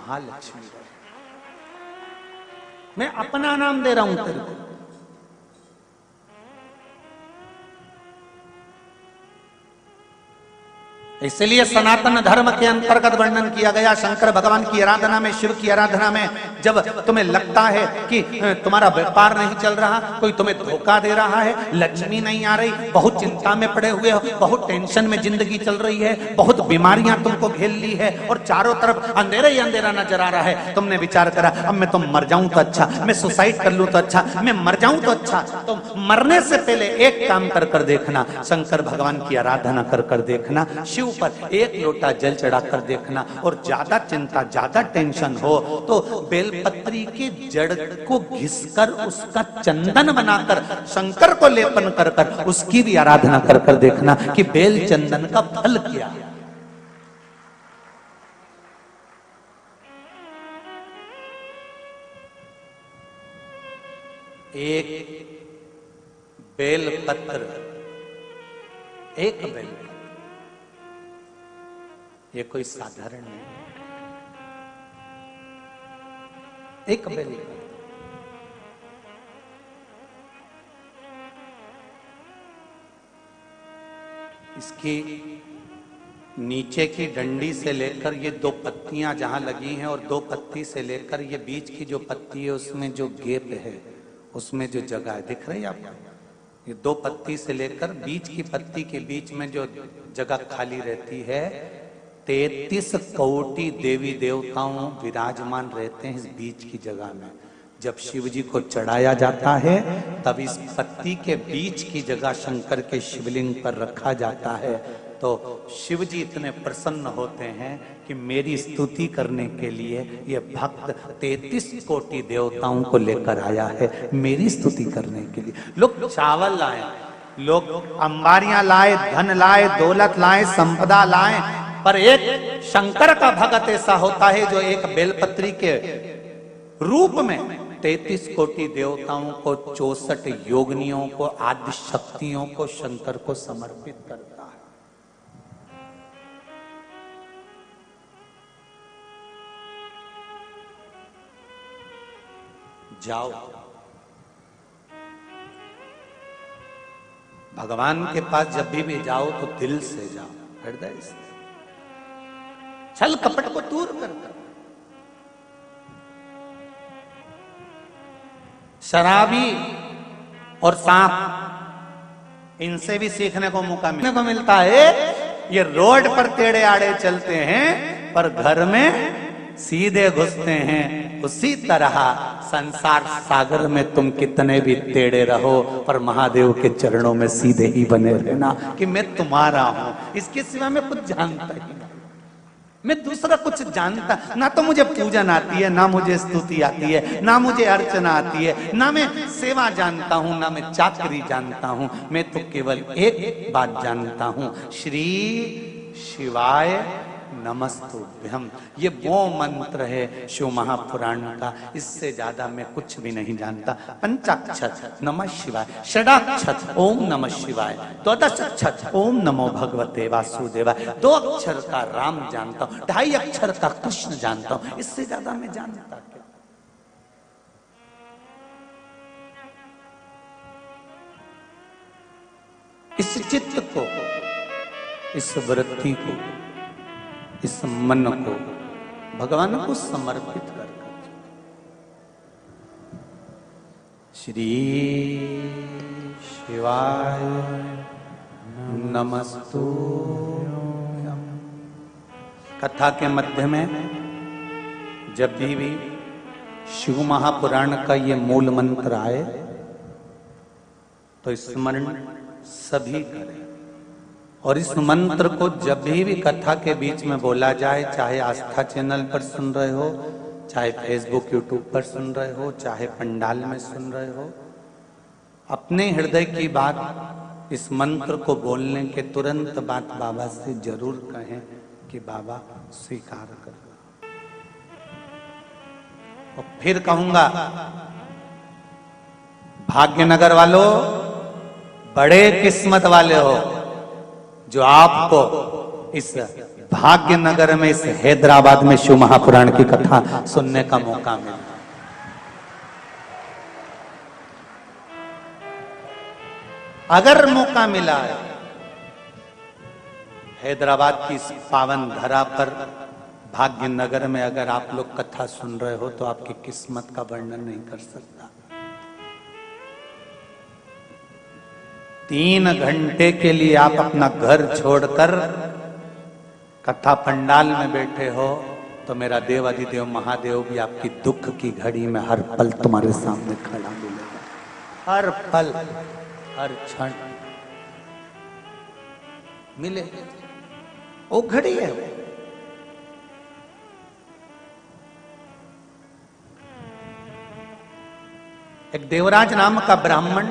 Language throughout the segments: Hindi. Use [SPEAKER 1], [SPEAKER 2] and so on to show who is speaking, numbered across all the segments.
[SPEAKER 1] महालक्ष्मी रहे। मैं अपना नाम दे रहा हूं तेरे को। इसलिए सनातन धर्म के अंतर्गत वर्णन किया गया, शंकर भगवान की आराधना में, शिव की आराधना में, जब तुम्हें लगता है कि तुम्हारा व्यापार नहीं चल रहा, कोई तुम्हें धोखा दे रहा है, लक्ष्मी नहीं आ रही, बहुत चिंता में पड़े हुए हो, बहुत टेंशन में जिंदगी चल रही है, बहुत बीमारियां तुमको घेर ली है और चारों तरफ अंधेरा ही अंधेरा नजर आ रहा है, तुमने विचार करा अब मैं तो मर जाऊं तो अच्छा, मैं सुसाइड कर लूं तो अच्छा, मैं मर जाऊं तो अच्छा। तो मरने से पहले एक काम कर देखना, शंकर भगवान की आराधना कर देखना, शिव पर एक लोटा जल चढ़ाकर देखना, और ज्यादा चिंता ज्यादा टेंशन हो तो बेलपत्री के जड़ को घिसकर उसका चंदन बनाकर शंकर को लेपन कर उसकी भी आराधना कर देखना कि बेल चंदन का फल क्या। एक बेल पत्र, एक बेल, ये कोई साधारण नहीं, एक बेल। इसकी नीचे की डंडी से लेकर ये दो पत्तियां जहां लगी हैं, और दो पत्ती से लेकर ये बीच की जो पत्ती है उसमें जो गैप है, उसमें जो जगह है, दिख रही है आपको? ये दो पत्ती से लेकर बीच की पत्ती के बीच में जो जगह खाली रहती है, 33 कोटि देवी देवताओं विराजमान रहते हैं इस बीच की जगह में। जब शिव जी को चढ़ाया जाता है तब इस पत्ती के बीच की जगह शंकर के शिवलिंग पर रखा जाता है, तो शिव जी इतने प्रसन्न होते हैं कि मेरी स्तुति करने के लिए ये भक्त 33 कोटि देवताओं को लेकर आया है, मेरी स्तुति करने के लिए। लोग चावल लाए, लोग अंबारियां लाए, धन लाए, दौलत लाए, संपदा लाए, पर एक शंकर का भगत ऐसा होता है जो एक बेलपत्री के रूप में 33 कोटि देवताओं को, 64 योगिनियों को, आदि शक्तियों को शंकर को समर्पित करता है। जाओ भगवान के पास, जब भी जाओ तो दिल से जाओ, हृदय से, छल कपट को दूर कर। शराबी और सांप, इनसे भी सीखने को मौका मिलता है। ये रोड पर टेढ़े आड़े चलते हैं पर घर में सीधे घुसते हैं। उसी तरह संसार सागर में तुम कितने भी टेढ़े रहो पर महादेव के चरणों में सीधे ही बने रहना कि मैं तुम्हारा हूं, इसके सिवा मैं कुछ जानता ही नहीं, मैं दूसरा कुछ जानता ना, तो मुझे पूजन आती है, ना मुझे स्तुति आती है, ना मुझे अर्चना आती है, ना मैं सेवा जानता हूं, ना मैं चाकरी जानता हूं। मैं तो केवल एक बात जानता हूं, श्री शिवाय नमस्तुभ्यम। ये वो मंत्र है शिव महापुराण का, इससे ज्यादा मैं कुछ भी नहीं जानता। पंचाक्षर नमः शिवाय, षडाक्षर ओम नमः शिवाय, द्वादशाक्षर ओम नमो भगवते वासुदेवाय, 2 अक्षर का राम जानता हूं, 2.5 अक्षर का कृष्ण जानता हूं, इससे ज्यादा मैं जानता क्या। इस चित्त को, इस वृत्ति को, इस मन को भगवान को समर्पित कर श्री शिवाय नमस्तुभ्यम। कथा के मध्य में जब भी शिव महापुराण का ये मूल मंत्र आए तो स्मरण सभी करें, और इस मंत्र को जब भी कथा के बीच में बोला जाए, चाहे आस्था चैनल पर सुन रहे हो, चाहे फेसबुक यूट्यूब पर सुन रहे हो, चाहे पंडाल में सुन रहे हो, अपने हृदय की बात इस मंत्र को बोलने के तुरंत बाद बाबा से जरूर कहें कि बाबा स्वीकार कर। और फिर कहूंगा, भाग्यनगर वालों बड़े किस्मत वाले हो जो आपको इस भाग्यनगर में, इस हैदराबाद में शिव महापुराण की कथा सुनने का मौका मिला। अगर मौका मिला है हैदराबाद की इस पावन धरा पर, भाग्यनगर में अगर आप लोग कथा सुन रहे हो तो आपकी किस्मत का वर्णन नहीं कर सकता। 3 घंटे के लिए आप अपना घर छोड़कर कथा पंडाल में बैठे हो तो मेरा देवाधिदेव महादेव भी आपकी दुख की घड़ी में हर पल तुम्हारे सामने खड़ा मिलेगा। हर पल, हर क्षण मिले। वो घड़ी है वो। एक देवराज नाम का ब्राह्मण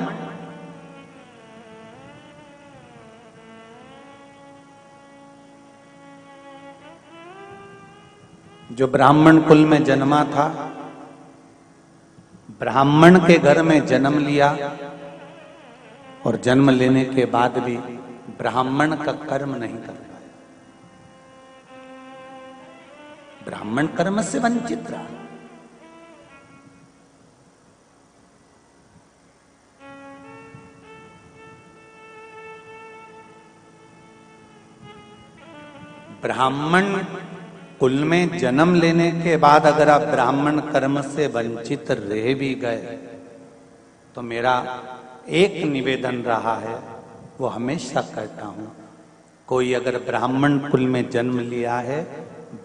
[SPEAKER 1] जो ब्राह्मण कुल में जन्मा था, ब्राह्मण के घर में जन्म लिया और जन्म लेने के बाद भी ब्राह्मण का कर्म नहीं कर पाया। ब्राह्मण कर्म से वंचित रहा। ब्राह्मण कुल में जन्म लेने के बाद अगर आप ब्राह्मण कर्म से वंचित रह भी गए तो मेरा एक निवेदन रहा है, वो हमेशा कहता हूं, कोई अगर ब्राह्मण कुल में जन्म लिया है,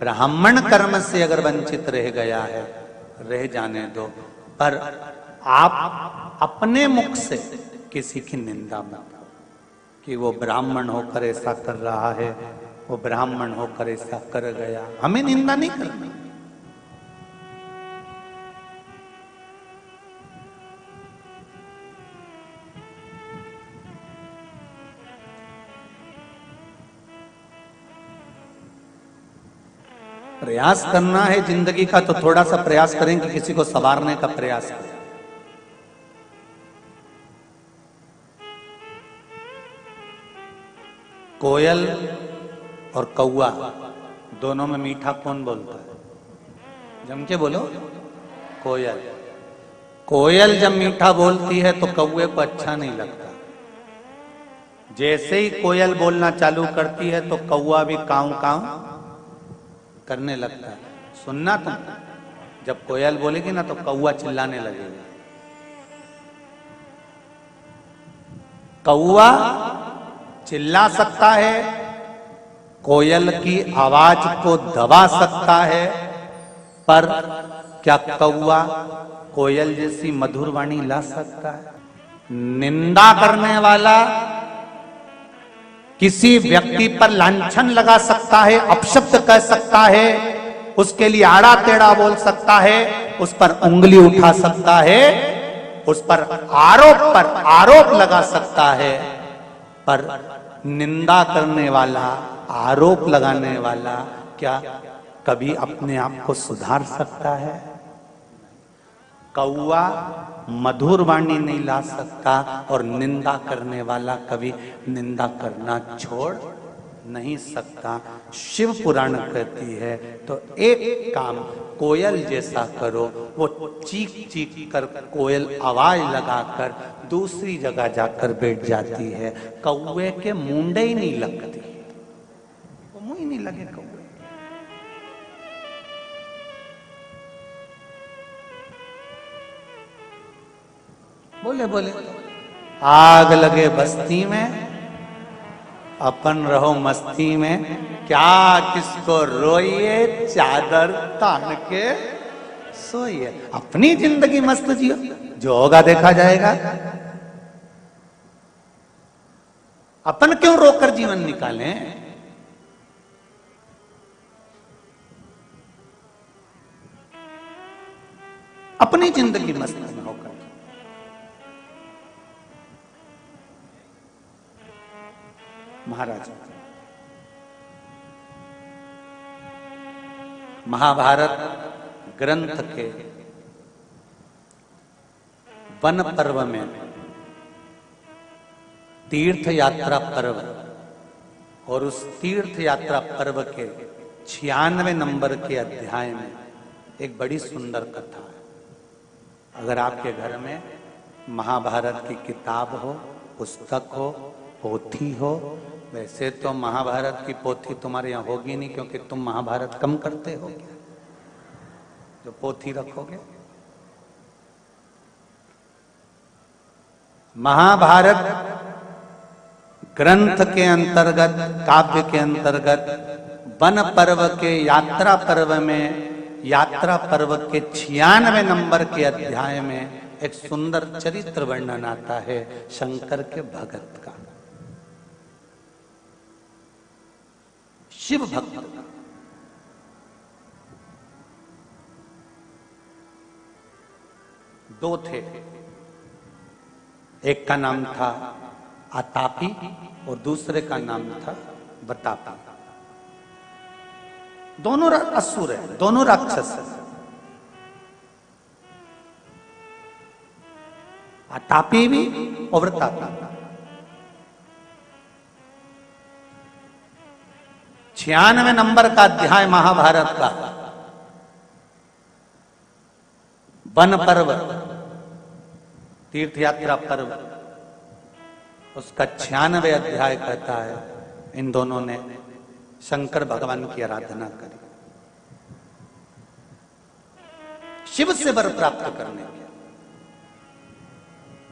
[SPEAKER 1] ब्राह्मण कर्म से अगर वंचित रह गया है, रह जाने दो, पर आप अपने मुख से किसी की निंदा मत करो कि वो ब्राह्मण होकर ऐसा कर रहा है, वो ब्राह्मण होकर ऐसा कर गया। हमें निंदा नहीं करनी। प्रयास करना है जिंदगी का तो थोड़ा सा प्रयास करें कि किसी को संवारने का प्रयास करें। कोयल और कौआ दोनों में मीठा कौन बोलता है? जम के बोलो। कोयल। कोयल जब मीठा बोलती है तो कौए को अच्छा नहीं लगता। जैसे ही कोयल बोलना चालू करती है तो कौआ भी काऊ काऊ करने लगता है। सुनना तुम, जब कोयल बोलेगी ना तो कौआ चिल्लाने लगेगा। कौआ चिल्ला सकता है, कोयल की आवाज को दबा सकता है, पर क्या कौआ कोयल जैसी मधुर वाणी ला सकता है? निंदा करने वाला किसी व्यक्ति पर लांछन लगा सकता है, अपशब्द कह सकता है, उसके लिए आड़ा टेढ़ा बोल सकता है, उस पर उंगली उठा सकता है, उस पर आरोप लगा सकता है, पर निंदा करने वाला, आरोप लगाने वाला क्या कभी अपने आप को सुधार सकता है? कौआ मधुर वाणी नहीं ला सकता और निंदा करने वाला कभी निंदा करना छोड़ नहीं सकता। शिव पुराण कहती है तो एक काम कोयल जैसा करो, वो चीख चीख कर कोयल आवाज लगाकर दूसरी जगह जाकर बैठ जाती है। कौए के मुंडे ही नहीं लगती, वो मुंह ही नहीं लगे कौए। बोले बोले आग लगे बस्ती में, अपन रहो मस्ती में, क्या किसको रोइए, चादर तान के सोइए। अपनी जिंदगी मस्त जियो, जो होगा देखा जाएगा। अपन क्यों रोकर जीवन निकालें? अपनी जिंदगी मस्त में होकर। महाराज, महाभारत ग्रंथ के वन पर्व में, तीर्थ यात्रा पर्व और उस तीर्थ यात्रा पर्व के 96 नंबर के अध्याय में एक बड़ी सुंदर कथा है। अगर आपके घर में महाभारत की किताब हो, पुस्तक हो, पोथी हो, वैसे तो महाभारत की पोथी तुम्हारे यहाँ होगी नहीं क्योंकि तुम महाभारत कम करते हो, जो पोथी रखोगे। महाभारत ग्रंथ के अंतर्गत, काव्य के अंतर्गत वन पर्व के यात्रा पर्व में, यात्रा पर्व के 96 नंबर के अध्याय में एक सुंदर चरित्र वर्णन आता है शंकर के भगत का, शिव भक्त का। दो थे, एक का नाम था आतापी और दूसरे का नाम था बतापी। दोनों असुर है, दोनों राक्षस है। आतापी भी और बतापी। 96 नंबर का अध्याय महाभारत का वन पर्व, तीर्थ यात्रा पर्व, उसका 96 अध्याय कहता है इन दोनों ने शंकर भगवान की आराधना करी, शिव से वर प्राप्त करने के।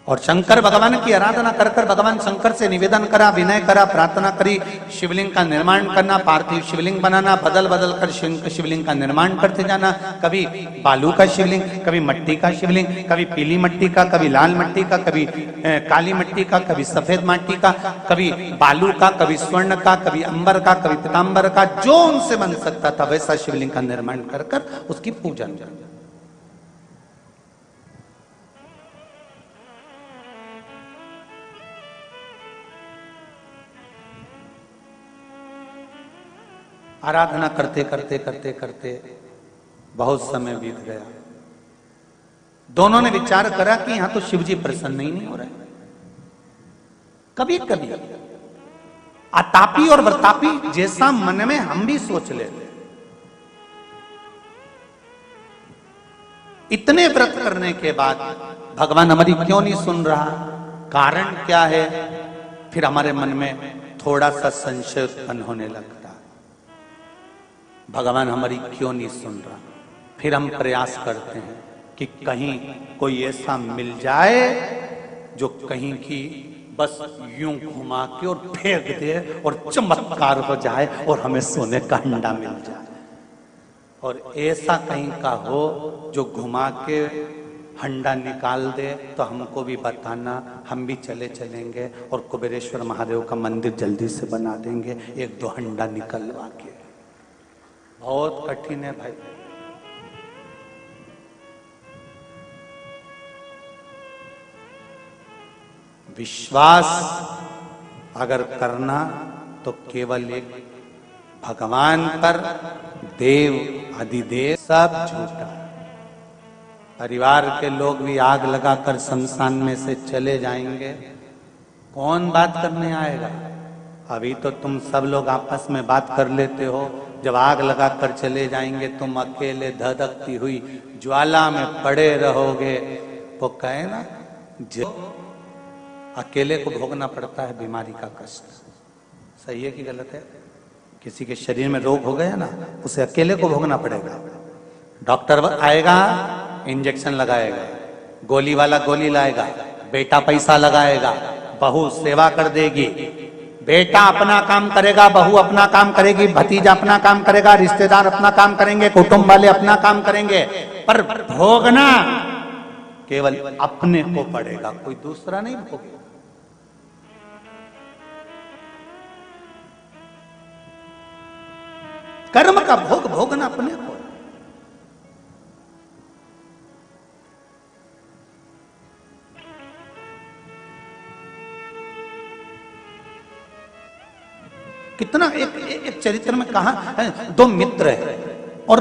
[SPEAKER 1] और शंकर भगवान की आराधना कर कर भगवान शंकर से निवेदन करा, विनय करा, प्रार्थना करी शिवलिंग का निर्माण करना, पार्थिव शिवलिंग बनाना, बदल बदल कर शिवलिंग का निर्माण करते जाना। कभी बालू का शिवलिंग, कभी मट्टी का शिवलिंग, कभी पीली मट्टी का, कभी लाल मट्टी का, कभी काली मट्टी का, कभी सफेद मट्टी का, कभी बालू का, कभी स्वर्ण का, कभी अंबर का, कभी पीतांबर का, जो उनसे बन सकता था वैसा शिवलिंग का निर्माण कर कर उसकी पूजन करना। आराधना करते करते करते करते बहुत समय बीत गया। दोनों ने विचार करा कि यहां तो शिव जी प्रसन्न ही नहीं हो रहे। कभी कभी आतापी और वर्तापी जैसा मन में हम भी सोच लेते, इतने व्रत करने के बाद भगवान हमारी क्यों नहीं सुन रहा, कारण क्या है? फिर हमारे मन में थोड़ा सा संशय उत्पन्न होने लगता, भगवान हमारी क्यों नहीं सुन रहा। फिर हम प्रयास करते हैं कि कहीं कोई ऐसा मिल जाए जो कहीं की बस यूं घुमा के और फेंक दे और चमत्कार हो जाए और हमें सोने का अंडा मिल जाए। और ऐसा कहीं का हो जो घुमा के हंडा निकाल दे तो हमको भी बताना, हम भी चलेंगे और कुबेरेश्वर महादेव का मंदिर जल्दी से बना देंगे, एक दो हंडा निकलवा के। बहुत कठिन है भाई। विश्वास अगर करना तो केवल एक भगवान पर, देव अधिदेव सब झूठा। परिवार के लोग भी आग लगाकर शमशान में से चले जाएंगे, कौन बात करने आएगा? अभी तो तुम सब लोग आपस में बात कर लेते हो, जब आग लगाकर चले जाएंगे तुम अकेले धधकती हुई ज्वाला में पड़े रहोगे। वो कहे ना, जो अकेले को भोगना पड़ता है बीमारी का कष्ट। सही है कि गलत है? किसी के शरीर में रोग हो गया ना, उसे अकेले को भोगना पड़ेगा। डॉक्टर आएगा, इंजेक्शन लगाएगा, गोली वाला गोली लाएगा, बेटा पैसा लगाएगा, बहू सेवा कर देगी, बेटा अपना काम करेगा, बहू अपना काम करेगी, भतीजा अपना काम करेगा, रिश्तेदार अपना काम करेंगे, कुटुंब वाले अपना काम करेंगे, पर भोगना केवल अपने को पड़ेगा, कोई दूसरा नहीं भोगेगा। कर्म का भोग भोगना अपने को। कितना एक चरित्र में कहा, दो मित्र है और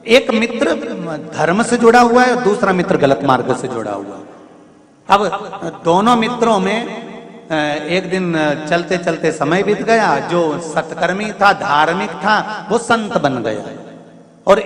[SPEAKER 1] एक मित्र धर्म से जुड़ा हुआ है और दूसरा मित्र गलत मार्ग से जुड़ा हुआ है। अब दोनों मित्रों में एक दिन चलते चलते समय बीत गया, जो सत्कर्मी था, धार्मिक था, वो संत बन गया। और